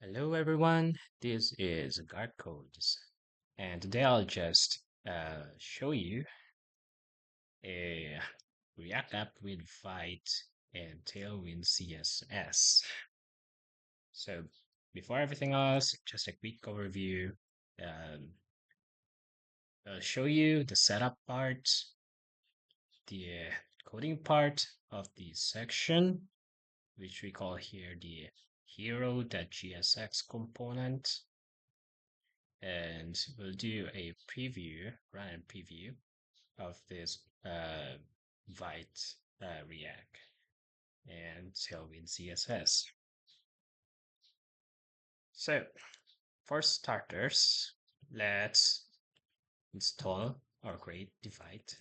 Hello everyone, this is Gark Codes, and today I'll just show you a React app with Vite and Tailwind CSS. So before everything else, just a quick overview. Um, I'll show you the setup part, the coding part of the section, which we call here the hero.gsx component. And we'll do a preview, run a preview of this Vite React and Tailwind CSS. So for starters, let's install or create the Vite.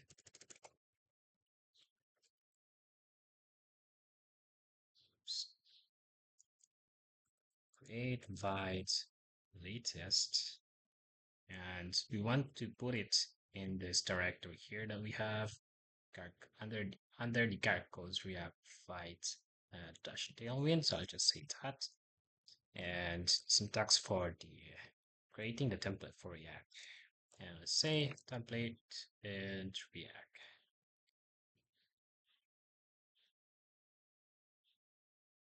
Create Vite latest, and we want to put it in this directory here that we have under the Gark codes we have Vite dash Tailwind. So I'll just say that. And syntax for the creating the template for React. And let's say template and React.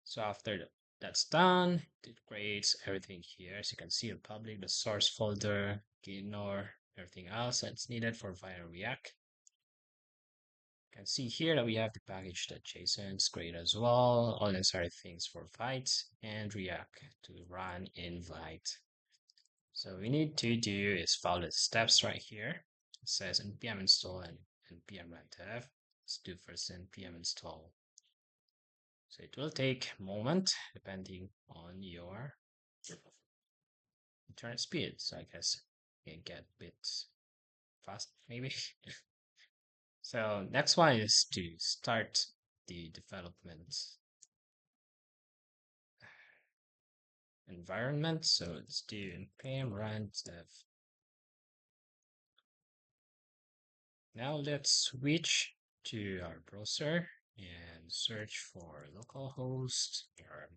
So after that's done, it creates everything here. As you can see, the public, the source folder, ignore everything else that's needed for Vite React. You can see here that we have the package.json. It's great as well. All necessary things for Vite and React to run in Vite. So we need to do is follow the steps right here. It says npm install and npm run dev. Let's do first npm install. So it will take a moment depending on your internet speed. So I guess it can get a bit fast maybe. So next one is to start the development environment. So let's do npm run dev. Now let's switch to our browser and search for localhost or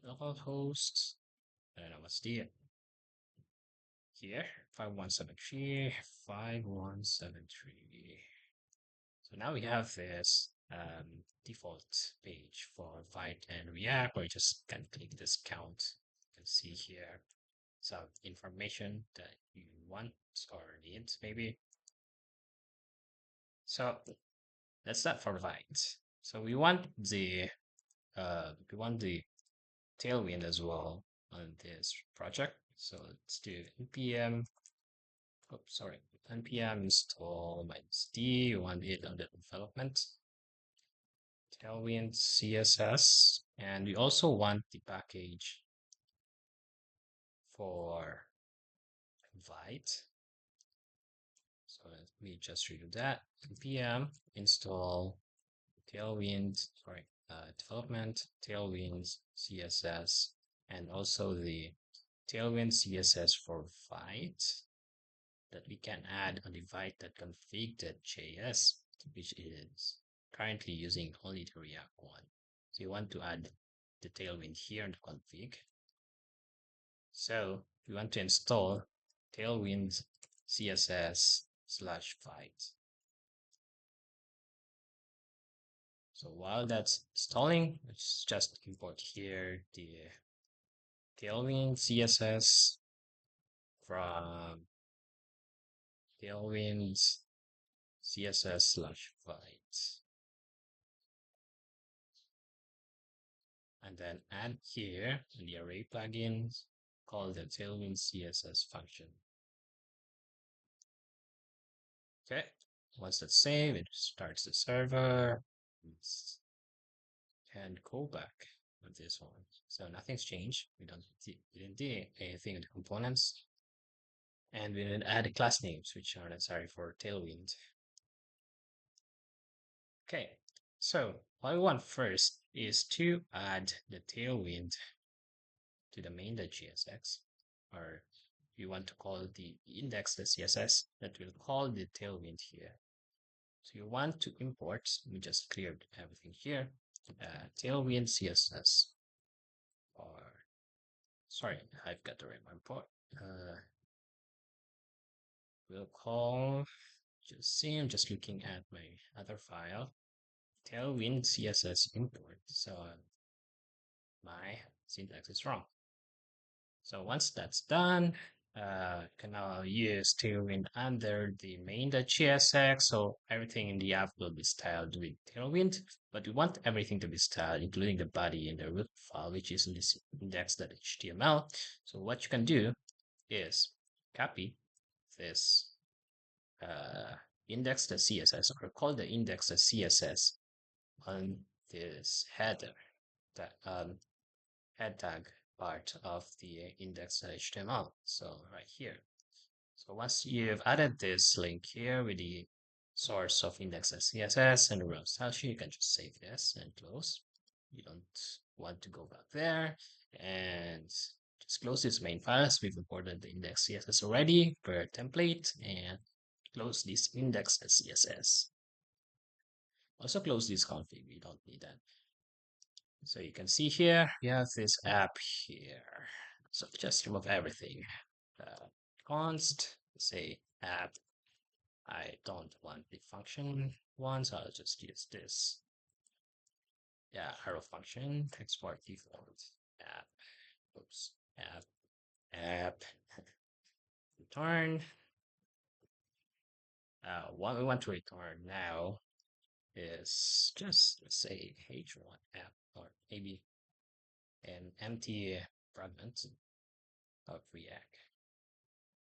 localhost. I don't know what's the here 5173 5173. So now we have this default page for Vite and React, where you just can click this count. You can see here some information that you want or need maybe. So that's that for Vite. So we want the Tailwind as well on this project. So let's do npm. Oh, sorry, npm install -d. We want it under development. Tailwind CSS, and we also want the package for Vite. So let me just redo that. npm install Tailwind, development Tailwind CSS, and also the Tailwind CSS for Vite that we can add on the Vite.config.js, which is currently using only the React one. So you want to add the Tailwind here in the config. So we want to install Tailwind CSS /Vite. So while that's installing, let's just import here the Tailwind CSS from Tailwind CSS/Vite. And then add here in the array plugins, call the Tailwind CSS function. Okay, once that's saved, it starts the server and go back with this one. So nothing's changed. We didn't do anything in the components, and we didn't add the class names, which are necessary for Tailwind. Okay, so what we want first is to add the Tailwind to the main.jsx, or we want to call the index.css that will call the Tailwind here. So you want to import, we just cleared everything here, Tailwind CSS, or sorry, I've got the right one part. We'll call, just see, I'm just looking at my other file, Tailwind CSS import. So my syntax is wrong. So once that's done, can now use Tailwind under the main.csx. So everything in the app will be styled with Tailwind, but we want everything to be styled, including the body and the root file, which is in this index.html. So what you can do is copy this index.css, or call the index.css on this header, that head tag part of the index.html. So right here. So once you've added this link here with the source of index.css and the row style sheet, you can just save this and close. You don't want to go back there, and just close this main file as we've imported the index.css already per template, and close this index.css. Also close this config, we don't need that. So you can see here, we have this app here. So just remove everything. Const, say app. I don't want the function one, so I'll just use this. Yeah, arrow function, export default app. Oops, app, return. What we want to return now is just, let's say, h1 app, or maybe an empty fragment of React.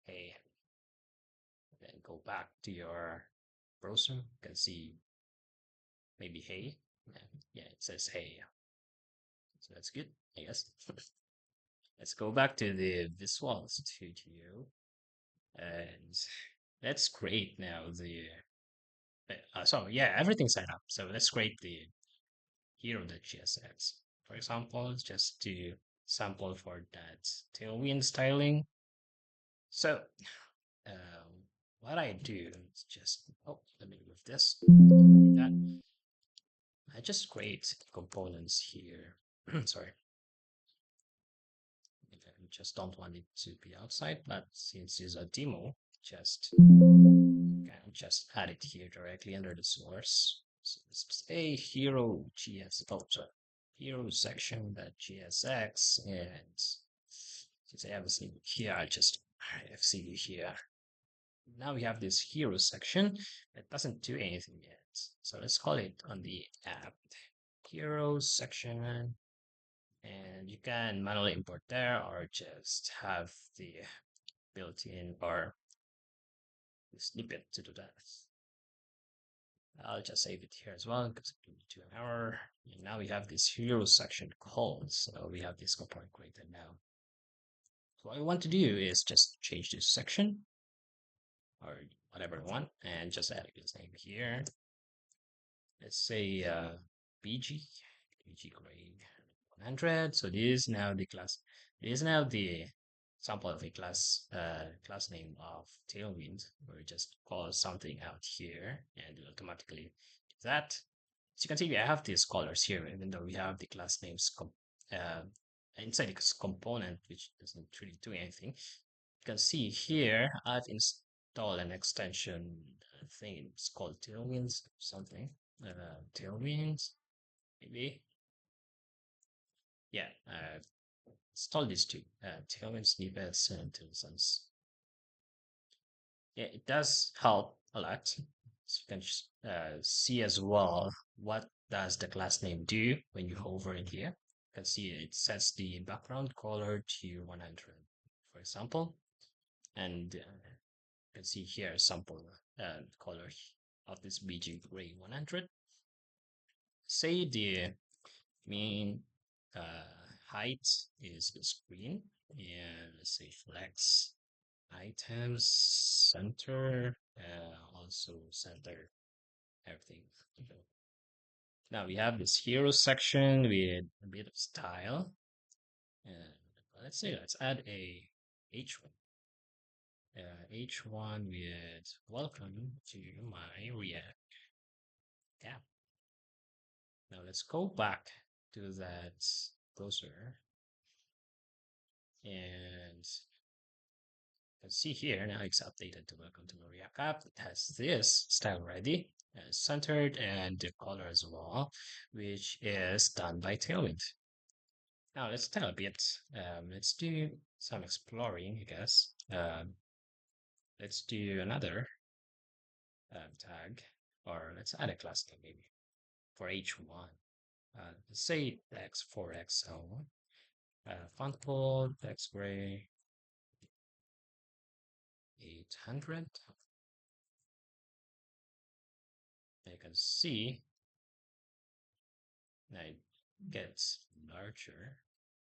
Hey, then go back to your browser. You can see maybe hey. Yeah, it says hey. So that's good, I guess. Let's go back to the Visual Studio, and let's create now the. So yeah, everything's set up. So let's create the hero.csx, for example, just to sample for that tailwind styling. So what I do is just, oh, let me move this. That. I just create components here. Sorry. I just don't want it to be outside, but since it's a demo, just can just add it here directly under the source. So let's say hero GS, oh, sorry, hero section.gsx, and since I have a CD here, I just have CD here. Now we have this hero section that doesn't do anything yet. So let's call it on the app heroes section, and you can manually import there or just have the built-in or the snippet to do that. I'll just save it here as well because it will be to an error. And now we have this hero section called, so we have this component created now. So what I want to do is just change this section or whatever I want, and just add its name here. Let's say BG grade 100. So this is now the class. This is now the sample of a class name of Tailwind. We just call something out here, and it automatically do that. As you can see, we have these colors here, even though we have the class names inside this component, which doesn't really do anything. You can see here, I've installed an extension. I think it's called Tailwinds something. Tailwinds, maybe. Yeah, install these two, Tailwind snippets and Tailwinds. Yeah, it does help a lot. So you can see as well what does the class name do when you hover in here. You can see it sets the background color to 100, for example, and you can see here a sample color of this BG gray 100. Say the mean height is the screen, and let's say flex items center, also center everything. Now we have this hero section with a bit of style, and let's say let's add a h1 h1 with welcome to my React app. Now let's go back to that browser, And you can see here now it's updated to welcome to my React app. It has this style ready, centered, and the color as well, which is done by Tailwind. Now let's tell a bit. Let's do some exploring, I guess. Let's do another tag, or let's add a class name maybe for H1. Let's say X4XL1. Font bold, text gray, 800. You can see now it gets larger.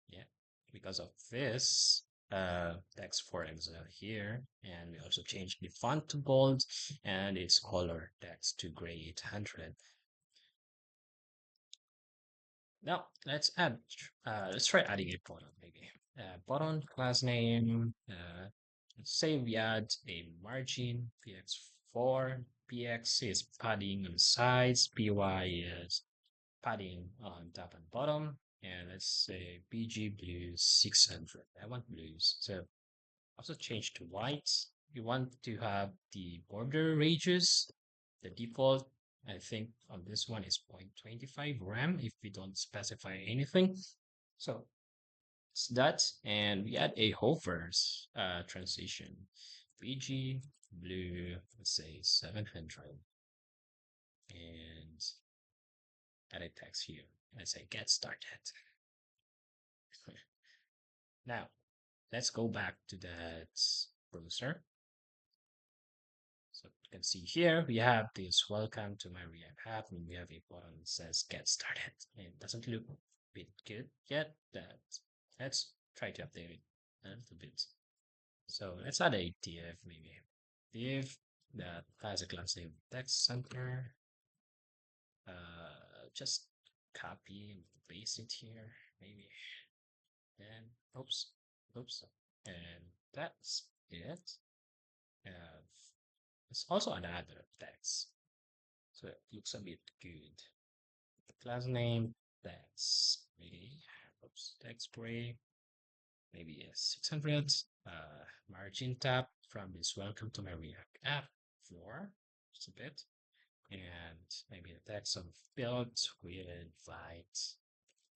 Yeah, because of this text for example here, and we also changed the font to bold and its color text to gray 800. Now let's try adding a button maybe. Button class name. Let's say we add a margin px4. Px is padding on sides. Py is padding on top and bottom. And let's say BG blue 600. I want blues. So also change to white. We want to have the border radius. The default, I think, on this one is 0.25 RAM if we don't specify anything. So it's that, and we add a hovers transition. BG blue, let's say 700, and add a text here. Let's say get started. Now, let's go back to that browser. So you can see here, we have this welcome to my React app, and we have a button that says get started. It doesn't look a bit good yet. Let's try to update it a little bit. So let's add a div maybe. Div that has a class name text center. Just copy and paste it here, maybe. And oops. And that's it. Uh, it's also another text. So it looks a bit good. The class name, that's maybe, oops, text gray, maybe a 600. Margin tab from this welcome to my React app floor, just a bit. And maybe the text of built with Vite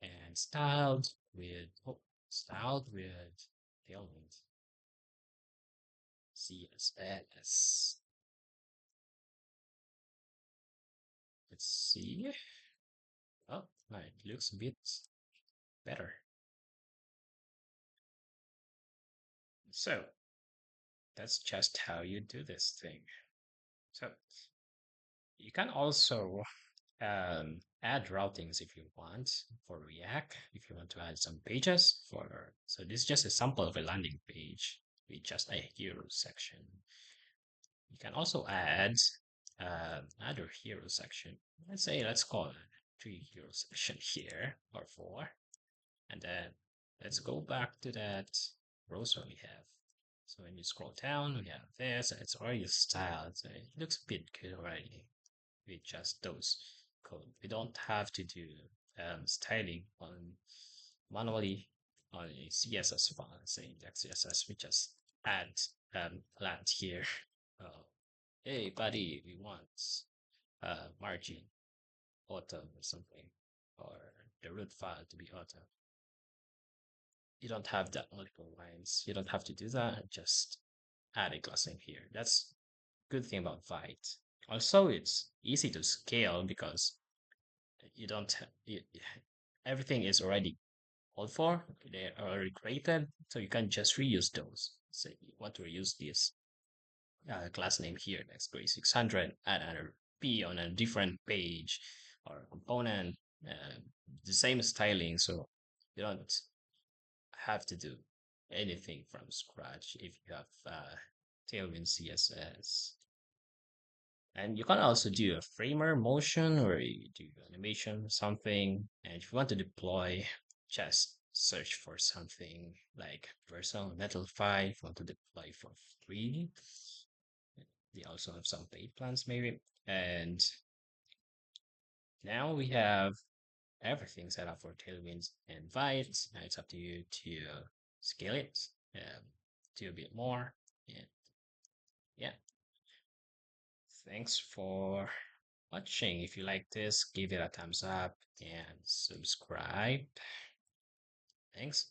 and styled with Tailwind CSS. Let's see. Oh, no, it looks a bit better. So that's just how you do this thing. So you can also add routings if you want for React, if you want to add some pages for, so this is just a sample of a landing page with just a hero section. You can also add another hero section. Let's call it 3 hero section here, or 4. And then let's go back to that browser we have. So when you scroll down, we have this, and it's already styled. So it looks a bit good already with just those code. We don't have to do styling on manually on a CSS file, say index CSS. We just add lat here. Uh, hey buddy, we want margin auto or something, or the root file to be auto. You don't have that multiple lines. You don't have to do that. Just add a class name here. That's good thing about Vite. Also, it's easy to scale because you don't everything is already called for. They are already created, so you can just reuse those. So you want to reuse this class name here, that's grade 600, add another P on a different page or component, the same styling, so you don't have to do anything from scratch if you have Tailwind CSS. And you can also do a framer motion or you do animation or something. And if you want to deploy, just search for something like Versal Netlify if you want to deploy for free. They also have some paid plans maybe. And now we have everything set up for Tailwinds and Vite. Now it's up to you to scale it, do a bit more. And yeah, thanks for watching. If you like this, give it a thumbs up and subscribe. Thanks.